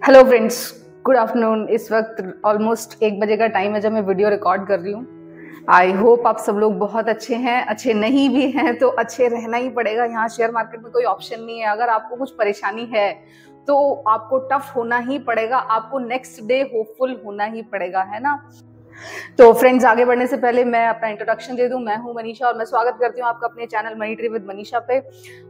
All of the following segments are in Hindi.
Hello friends, good afternoon. इस वक्त ऑलमोस्ट 1 बजे का टाइम है जब मैं वीडियो रिकॉर्ड कर रही हूँ। आई होप आप सब लोग बहुत अच्छे हैं। अच्छे नहीं भी हैं तो अच्छे रहना ही पड़ेगा। यहाँ शेयर मार्केट में कोई ऑप्शन नहीं है। अगर आपको कुछ परेशानी है तो आपको टफ होना ही पड़ेगा, आपको नेक्स्ट डे होपफुल होना ही पड़ेगा, है ना। तो फ्रेंड्स, आगे बढ़ने से पहले मैं अपना इंट्रोडक्शन दे दूं। मैं हूं मनीषा और मैं स्वागत करती हूं आपका अपने channel money tree with Manisha पे।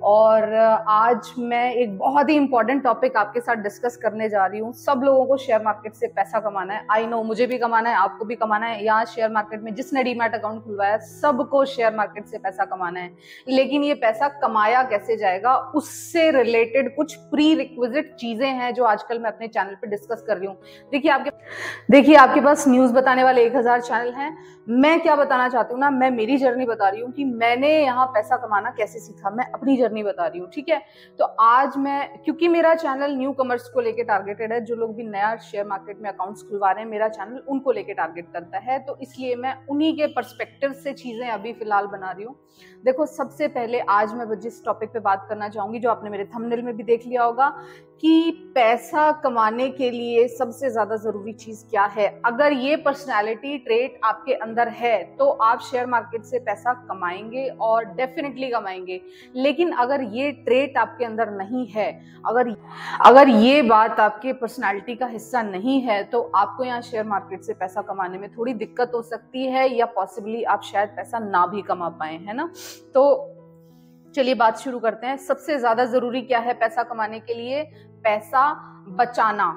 और आज मैं एक बहुत ही इंपॉर्टेंट टॉपिक आपके साथ डिस्कस करने जा रही हूं। सब लोगों को शेयर मार्केट से पैसा कमाना है। आई नो, मुझे भी कमाना है, आपको भी कमाना है। यहाँ शेयर मार्केट में जिसने डीमैट अकाउंट खुलवाया सबको शेयर मार्केट से पैसा कमाना है। लेकिन ये पैसा कमाया कैसे जाएगा, उससे रिलेटेड कुछ प्री रिक्विजिट चीजें हैं जो आजकल मैं अपने चैनल पे डिस्कस कर रही हूँ। देखिए आपके पास न्यूज बताने वाले 1000 चैनल हैं। मैं क्या बताना चाहती हूँ ना, मैं मेरी जर्नी बता रही हूँ कि मैंने यहाँ पैसा कमाना कैसे सीखा। मैं अपनी जर्नी बता रही हूँ, ठीक है। तो आज मैं, क्योंकि मेरा चैनल न्यू कमर्स को लेके टारगेटेड है, जो लोग भी नया शेयर मार्केट में अकाउंट्स खुलवा रहे हैं, मेरा चैनल उनको लेके टारगेट करता है। तो इसलिए मैं उन्हीं के पर्सपेक्टिव से चीजें अभी फिलहाल बना रही हूँ। देखो, सबसे पहले आज मैं जिस टॉपिक पे बात करना चाहूंगी, जो आपने मेरे थंबनेल में भी देख लिया होगा, कि पैसा कमाने के लिए सबसे ज्यादा जरूरी चीज क्या है। अगर ये पर्सनालिटी ट्रेट आपके अंदर है तो आप शेयर मार्केट से पैसा कमाएंगे और डेफिनेटली कमाएंगे। लेकिन अगर ये ट्रेट आपके अंदर नहीं है, अगर ये बात आपके पर्सनालिटी का हिस्सा नहीं है, तो आपको यहाँ शेयर मार्केट से पैसा कमाने में थोड़ी दिक्कत हो सकती है, या पॉसिबली आप शायद पैसा ना भी कमा पाए, है ना। तो चलिए बात शुरू करते हैं। सबसे ज्यादा जरूरी क्या है पैसा कमाने के लिए? पैसा बचाना।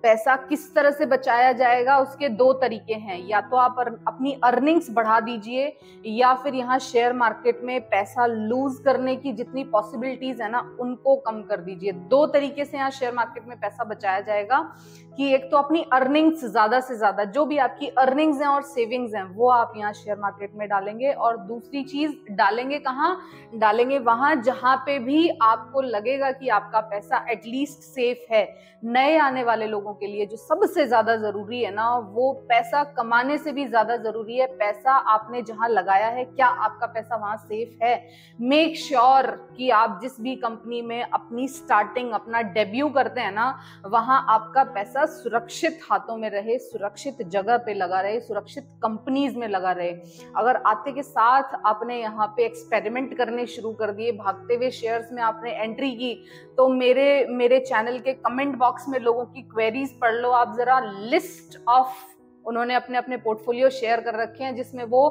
पैसा किस तरह से बचाया जाएगा, उसके 2 तरीके हैं। या तो आप अपनी अर्निंग्स बढ़ा दीजिए, या फिर यहाँ शेयर मार्केट में पैसा लूज करने की जितनी पॉसिबिलिटीज है ना, उनको कम कर दीजिए। 2 तरीके से यहाँ शेयर मार्केट में पैसा बचाया जाएगा, कि एक तो अपनी अर्निंग्स ज्यादा से ज्यादा, जो भी आपकी अर्निंग्स हैं और सेविंग्स हैं, वो आप यहाँ शेयर मार्केट में डालेंगे। और दूसरी चीज डालेंगे कहाँ? डालेंगे वहां जहां पे भी आपको लगेगा कि आपका पैसा एटलीस्ट सेफ है। नए आने वाले लोगों के लिए जो सबसे ज्यादा जरूरी है ना, वो पैसा कमाने से भी ज्यादा जरूरी है पैसा आपने जहां लगाया है, क्या आपका पैसा वहां सेफ है। मेक श्योर कि आप जिस भी कंपनी में अपनी स्टार्टिंग, अपना डेब्यू करते हैं ना, वहां आपका पैसा सुरक्षित हाथों में रहे, सुरक्षित जगह पे लगा रहे, सुरक्षित कंपनीज में लगा रहे। अगर आते के साथ आपने यहाँ पे एक्सपेरिमेंट करने शुरू कर दिए, भागते हुए शेयर्स में आपने एंट्री की, तो मेरे चैनल के कमेंट बॉक्स में लोगों की क्वेरीज पढ़ लो आप जरा। लिस्ट ऑफ उन्होंने अपने अपने पोर्टफोलियो शेयर कर रखे हैं, जिसमें वो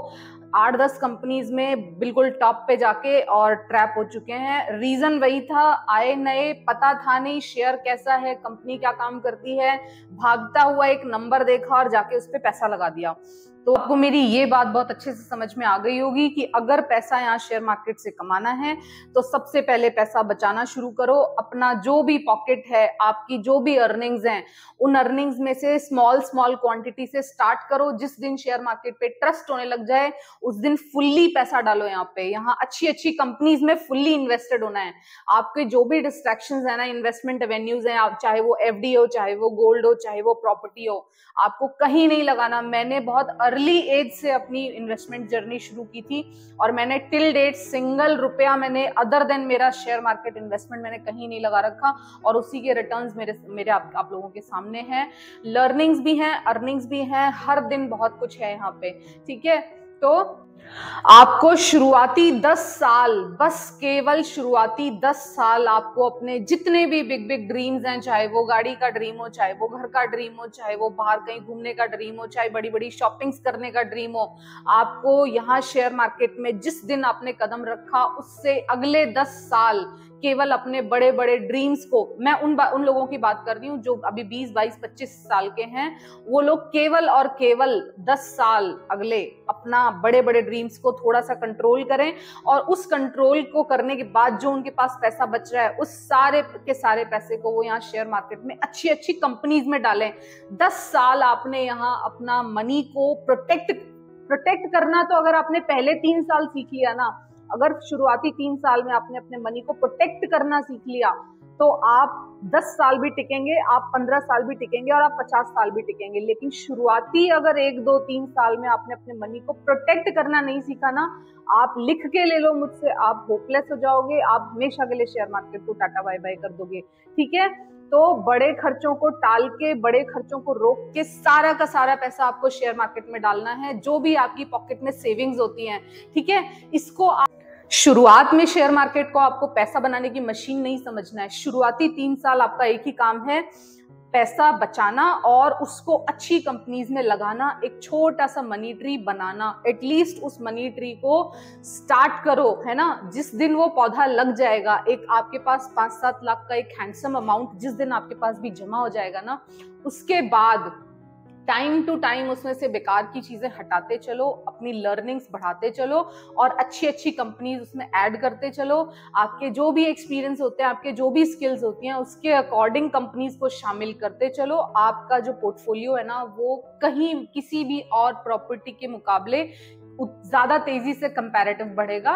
8-10 कंपनीज में बिल्कुल टॉप पे जाके और ट्रैप हो चुके हैं। रीजन वही था, आए नए, पता था नहीं शेयर कैसा है, कंपनी क्या काम करती है, भागता हुआ एक नंबर देखा और जाके उस पर पैसा लगा दिया। तो आपको मेरी ये बात बहुत अच्छे से समझ में आ गई होगी कि अगर पैसा यहाँ शेयर मार्केट से कमाना है तो सबसे पहले पैसा बचाना शुरू करो। अपना जो भी पॉकेट है, आपकी जो भी अर्निंग्स हैं, उन अर्निंग्स में से स्मॉल क्वांटिटी से स्टार्ट करो। जिस दिन शेयर मार्केट पे ट्रस्ट होने लग जाए उस दिन फुल्ली पैसा डालो यहाँ पे। यहाँ अच्छी अच्छी कंपनीज में फुल्ली इन्वेस्टेड होना है। आपके जो भी डिस्ट्रैक्शंस है ना, इन्वेस्टमेंट एवेन्यूज हैं, आप चाहे वो एफडी हो, चाहे वो गोल्ड हो, चाहे वो प्रॉपर्टी हो, आपको कहीं नहीं लगाना। मैंने बहुत अर्ली एज से अपनी इन्वेस्टमेंट जर्नी शुरू की थी और मैंने टिल डेट सिंगल रुपया मैंने अदर देन मेरा शेयर मार्केट इन्वेस्टमेंट मैंने कहीं नहीं लगा रखा, और उसी के रिटर्न्स मेरे आप लोगों के सामने हैं। लर्निंग्स भी हैं, अर्निंग्स भी हैं, हर दिन बहुत कुछ है यहाँ पे, ठीक है। तो आपको शुरुआती 10 साल, बस केवल शुरुआती 10 साल आपको अपने जितने भी बिग बिग ड्रीम्स हैं, चाहे वो गाड़ी का ड्रीम हो, चाहे वो घर का ड्रीम हो, चाहे वो बाहर कहीं घूमने का ड्रीम हो, चाहे बड़ी बड़ी शॉपिंग्स करने का ड्रीम हो, आपको यहाँ शेयर मार्केट में जिस दिन आपने कदम रखा उससे अगले 10 साल केवल अपने बड़े बड़े ड्रीम्स को, मैं उन लोगों की बात कर रही हूँ जो अभी 20, 22, 25 साल के हैं, वो लोग केवल और केवल 10 साल अगले अपना बड़े बड़े ड्रीम्स को थोड़ा सा कंट्रोल करें। और उस कंट्रोल को करने के बाद जो उनके पास पैसा बच रहा है, उस सारे के सारे पैसे को वो यहाँ शेयर मार्केट में अच्छी अच्छी कंपनीज में डालें। 10 साल आपने यहाँ अपना मनी को प्रोटेक्ट करना, तो अगर आपने पहले 3 साल सीख लिया ना, अगर शुरुआती 3 साल में आपने अपने मनी को प्रोटेक्ट करना सीख लिया, तो आप 10 साल भी टिकेंगे, आप 15 साल भी टिकेंगे और आप 50 साल भी टिकेंगे। लेकिन शुरुआती अगर 1, 2, 3 साल में आपने अपने मनी को प्रोटेक्ट करना नहीं सीखा ना, आप लिख के ले लो मुझसे, आप होपलेस हो जाओगे, आप हमेशा के लिए शेयर मार्केट को टाटा बाय बाय कर दोगे, ठीक है। तो बड़े खर्चों को टाल के, बड़े खर्चों को रोक के सारा का सारा पैसा आपको शेयर मार्केट में डालना है, जो भी आपकी पॉकेट में सेविंग्स होती हैं, ठीक है। इसको शुरुआत में शेयर मार्केट को आपको पैसा बनाने की मशीन नहीं समझना है। शुरुआती 3 साल आपका एक ही काम है, पैसा बचाना और उसको अच्छी कंपनीज में लगाना, एक छोटा सा मनी ट्री बनाना। एटलीस्ट उस मनी ट्री को स्टार्ट करो, है ना। जिस दिन वो पौधा लग जाएगा, एक आपके पास 5-7 लाख का एक हैंडसम अमाउंट जिस दिन आपके पास भी जमा हो जाएगा ना, उसके बाद टाइम टू टाइम उसमें से बेकार की चीजें हटाते चलो, अपनी लर्निंग्स बढ़ाते चलो और अच्छी अच्छी कंपनीज उसमें ऐड करते चलो। आपके जो भी एक्सपीरियंस होते हैं, आपके जो भी स्किल्स होती हैं, उसके अकॉर्डिंग कंपनीज को शामिल करते चलो। आपका जो पोर्टफोलियो है ना, वो कहीं किसी भी और प्रॉपर्टी के मुकाबले ज्यादा तेजी से कंपैरेटिव बढ़ेगा।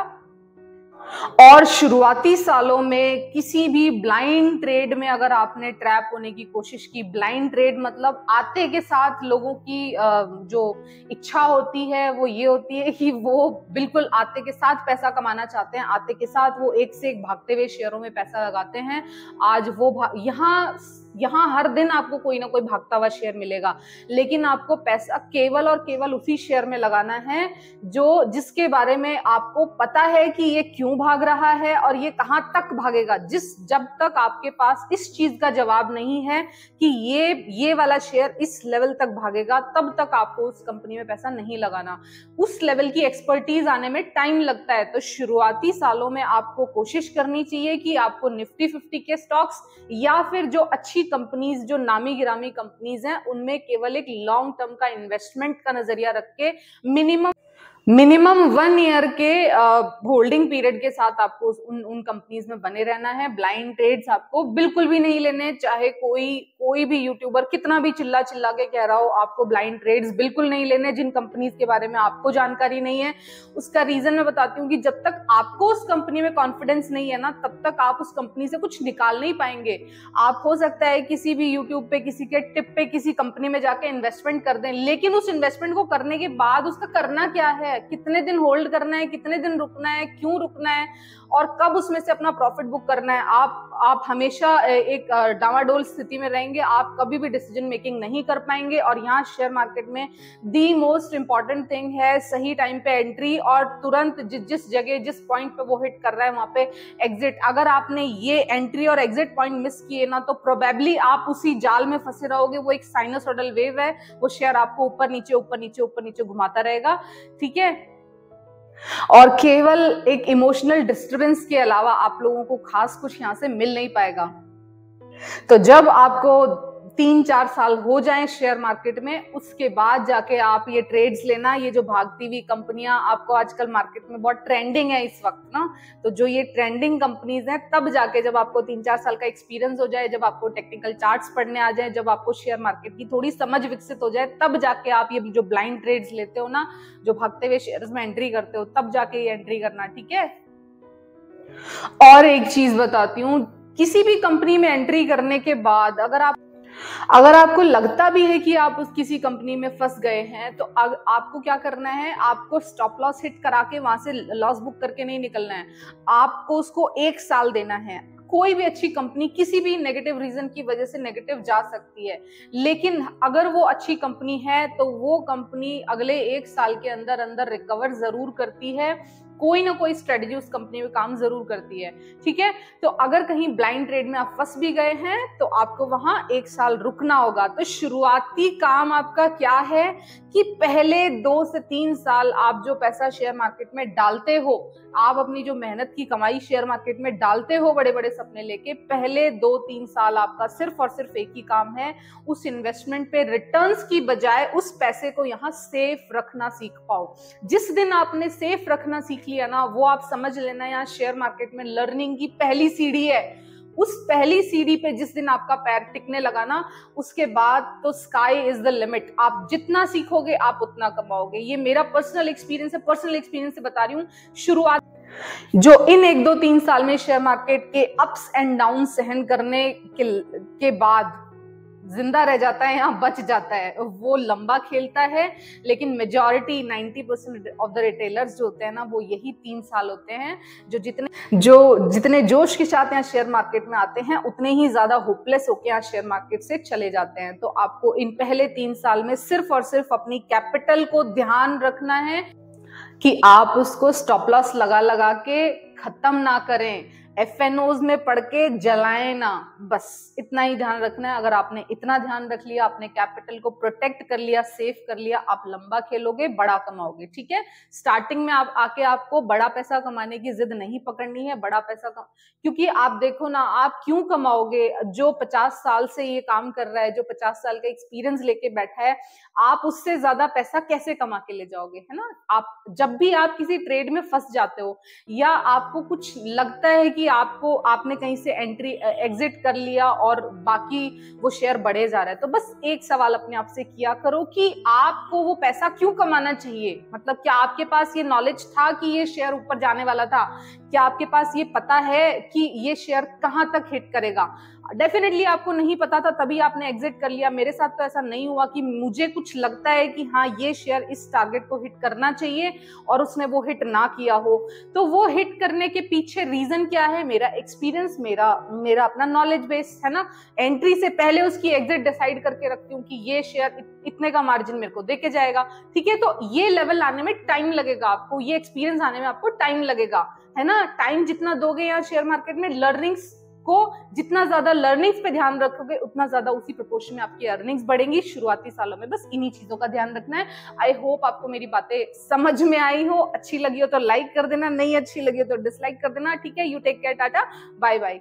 और शुरुआती सालों में किसी भी ब्लाइंड ट्रेड में अगर आपने ट्रैप होने की कोशिश की, ब्लाइंड ट्रेड मतलब आते के साथ लोगों की जो इच्छा होती है वो ये होती है कि वो बिल्कुल आते के साथ पैसा कमाना चाहते हैं, आते के साथ वो एक से एक भागते हुए शेयरों में पैसा लगाते हैं। आज वो यहाँ हर दिन आपको कोई ना कोई भागता हुआ शेयर मिलेगा, लेकिन आपको पैसा केवल और केवल उसी शेयर में लगाना है जिसके बारे में आपको पता है कि ये क्यों भाग रहा है और ये कहां तक भागेगा। जब तक आपके पास इस चीज का जवाब नहीं है कि ये वाला शेयर इस लेवल तक भागेगा, तब तक आपको उस कंपनी में पैसा नहीं लगाना। उस लेवल की एक्सपर्टीज आने में टाइम लगता है। तो शुरुआती सालों में आपको कोशिश करनी चाहिए कि आपको निफ्टी 50 के स्टॉक्स या फिर जो अच्छी कंपनीज, जो नामी गिरामी कंपनीज हैं, उनमें केवल एक लॉन्ग टर्म का इन्वेस्टमेंट का नजरिया रख के मिनिमम 1 ईयर के होल्डिंग पीरियड के साथ आपको उन कंपनीज में बने रहना है। ब्लाइंड ट्रेड्स आपको बिल्कुल भी नहीं लेने, चाहे कोई भी यूट्यूबर कितना भी चिल्ला के कह रहा हो, आपको ब्लाइंड ट्रेड्स बिल्कुल नहीं लेने जिन कंपनीज के बारे में आपको जानकारी नहीं है। उसका रीजन मैं बताती हूँ कि जब तक आपको उस कंपनी में कॉन्फिडेंस नहीं है ना, तब तक आप उस कंपनी से कुछ निकाल नहीं पाएंगे। आप हो सकता है किसी भी यूट्यूब पे, किसी के टिप पे किसी कंपनी में जाके इन्वेस्टमेंट कर दें, लेकिन उस इन्वेस्टमेंट को करने के बाद उसका करना क्या है, कितने दिन होल्ड करना है, कितने दिन रुकना है, क्यों रुकना है और कब उसमें से अपना प्रॉफिट बुक करना है। आप हमेशा एक डावाडोल स्थिति में रहेंगे, आप कभी भी डिसीजन मेकिंग नहीं कर पाएंगे। और यहाँ शेयर मार्केट में दी मोस्ट इंपॉर्टेंट थिंग है सही टाइम पे एंट्री और तुरंत जिस जगह जिस पॉइंट पे वो हिट कर रहा है वहां पे एग्जिट। अगर आपने ये एंट्री और एग्जिट पॉइंट मिस किए ना, तो प्रोबेबली आप उसी जाल में फंसे रहोगे। वो एक साइनोसॉइडल वेव है, वो शेयर आपको ऊपर नीचे घुमाता रहेगा, ठीक है। और केवल एक इमोशनल डिस्टर्बेंस के अलावा आप लोगों को खास कुछ यहां से मिल नहीं पाएगा। तो जब आपको 3-4 साल हो जाएं शेयर मार्केट में, उसके बाद जाके आप ये ट्रेड्स लेना। ये जो भागती हुई कंपनियां आपको आजकल मार्केट में बहुत ट्रेंडिंग है इस वक्त ना, तो जो ये ट्रेंडिंग कंपनीज हैं, तब जाके जब आपको 3-4 साल का एक्सपीरियंस हो जाए, जब आपको टेक्निकल चार्ट्स पढ़ने आ जाए, जब आपको शेयर मार्केट की थोड़ी समझ विकसित हो जाए, तब जाके आप ये जो ब्लाइंड ट्रेड्स लेते हो ना, जो भागते हुए शेयर्स में एंट्री करते हो, तब जाके ये एंट्री करना, ठीक है। और एक चीज बताती हूँ, किसी भी कंपनी में एंट्री करने के बाद अगर आपको लगता भी है कि आप उस किसी कंपनी में फंस गए हैं, तो आपको क्या करना है, आपको स्टॉप लॉस हिट करा के वहां से लॉस बुक करके नहीं निकलना है। आपको उसको 1 साल देना है। कोई भी अच्छी कंपनी किसी भी नेगेटिव रीजन की वजह से नेगेटिव जा सकती है, लेकिन अगर वो अच्छी कंपनी है तो वो कंपनी अगले 1 साल के अंदर अंदर रिकवर जरूर करती है। कोई ना कोई स्ट्रेटजी उस कंपनी में काम जरूर करती है, ठीक है। तो अगर कहीं ब्लाइंड ट्रेड में आप फंस भी गए हैं, तो आपको वहां 1 साल रुकना होगा। तो शुरुआती काम आपका क्या है कि पहले 2 से 3 साल आप जो पैसा शेयर मार्केट में डालते हो, आप अपनी जो मेहनत की कमाई शेयर मार्केट में डालते हो बड़े बड़े सपने लेके, पहले 2-3 साल आपका सिर्फ और सिर्फ एक ही काम है, उस इन्वेस्टमेंट पे रिटर्न्स की बजाय उस पैसे को यहाँ सेफ रखना सीख पाओ। जिस दिन आपने सेफ रखना सीख लिया ना, वो आप समझ लेना यहाँ शेयर मार्केट में लर्निंग की पहली सीढ़ी है। उस पहली सीढ़ी पे जिस दिन आपका पैर टिकने लगा ना, उसके बाद तो स्काई इज द लिमिट। आप जितना सीखोगे आप उतना कमाओगे। ये मेरा पर्सनल एक्सपीरियंस है, पर्सनल एक्सपीरियंस से बता रही हूँ। शुरुआत जो इन 1-2-3 साल में शेयर मार्केट के अप्स एंड डाउन सहन करने के बाद जिंदा रह जाता है या बच जाता है, वो लंबा खेलता है। लेकिन मेजॉरिटी 90% ऑफ द रिटेलर्स जो होते हैं ना, वो यही 3 साल होते हैं, जो जितने जोश के साथ यहाँ शेयर मार्केट में आते हैं, उतने ही ज्यादा होपलेस होकर यहाँ शेयर मार्केट से चले जाते हैं। तो आपको इन पहले 3 साल में सिर्फ और सिर्फ अपनी कैपिटल को ध्यान रखना है कि आप उसको स्टॉप लॉस लगा लगा के खत्म ना करें, एफएनओज में पढ़ के जलाएं ना, बस इतना ही ध्यान रखना है। अगर आपने इतना ध्यान रख लिया, अपने कैपिटल को प्रोटेक्ट कर लिया, सेफ कर लिया, आप लंबा खेलोगे, बड़ा कमाओगे। ठीक है, स्टार्टिंग में आप आके आपको बड़ा पैसा कमाने की जिद नहीं पकड़नी है। बड़ा पैसा क्योंकि आप देखो ना, आप क्यों कमाओगे? जो 50 साल से ये काम कर रहा है, जो 50 साल का एक्सपीरियंस लेके बैठा है, आप उससे ज्यादा पैसा कैसे कमा के ले जाओगे? है ना। आप जब भी आप किसी ट्रेड में फंस जाते हो, या आपको कुछ लगता है कि आपने कहीं से एंट्री एग्जिट कर लिया और बाकी वो शेयर बढ़े जा रहा है, तो बस एक सवाल अपने आप से किया करो कि आपको वो पैसा क्यों कमाना चाहिए। मतलब क्या आपके पास ये नॉलेज था कि ये शेयर ऊपर जाने वाला था? क्या आपके पास ये पता है कि ये शेयर कहां तक हिट करेगा? डेफिनेटली आपको नहीं पता था, तभी आपने एग्जिट कर लिया। मेरे साथ तो ऐसा नहीं हुआ कि मुझे कुछ लगता है कि हाँ ये शेयर इस टारगेट को हिट करना चाहिए और उसने वो हिट ना किया हो। तो वो हिट करने के पीछे रीजन क्या है? मेरा एक्सपीरियंस, मेरा अपना नॉलेज बेस है ना। एंट्री से पहले उसकी एग्जिट डिसाइड करके रखती हूँ कि ये शेयर इतने का मार्जिन मेरे को देके जाएगा। ठीक है, तो ये लेवल आने में टाइम लगेगा आपको, ये एक्सपीरियंस आने में आपको टाइम लगेगा, है ना। टाइम जितना दोगे यहाँ शेयर मार्केट में, लर्निंग्स को जितना ज्यादा लर्निंग्स पे ध्यान रखोगे, उतना ज्यादा उसी प्रोपोर्शन में आपकी अर्निंग्स बढ़ेंगी शुरुआती सालों में। बस इन्हीं चीजों का ध्यान रखना है। आई होप आपको मेरी बातें समझ में आई हो। अच्छी लगी हो तो लाइक कर देना, नहीं अच्छी लगी हो तो डिसलाइक कर देना। ठीक है, you take care, tata, bye bye.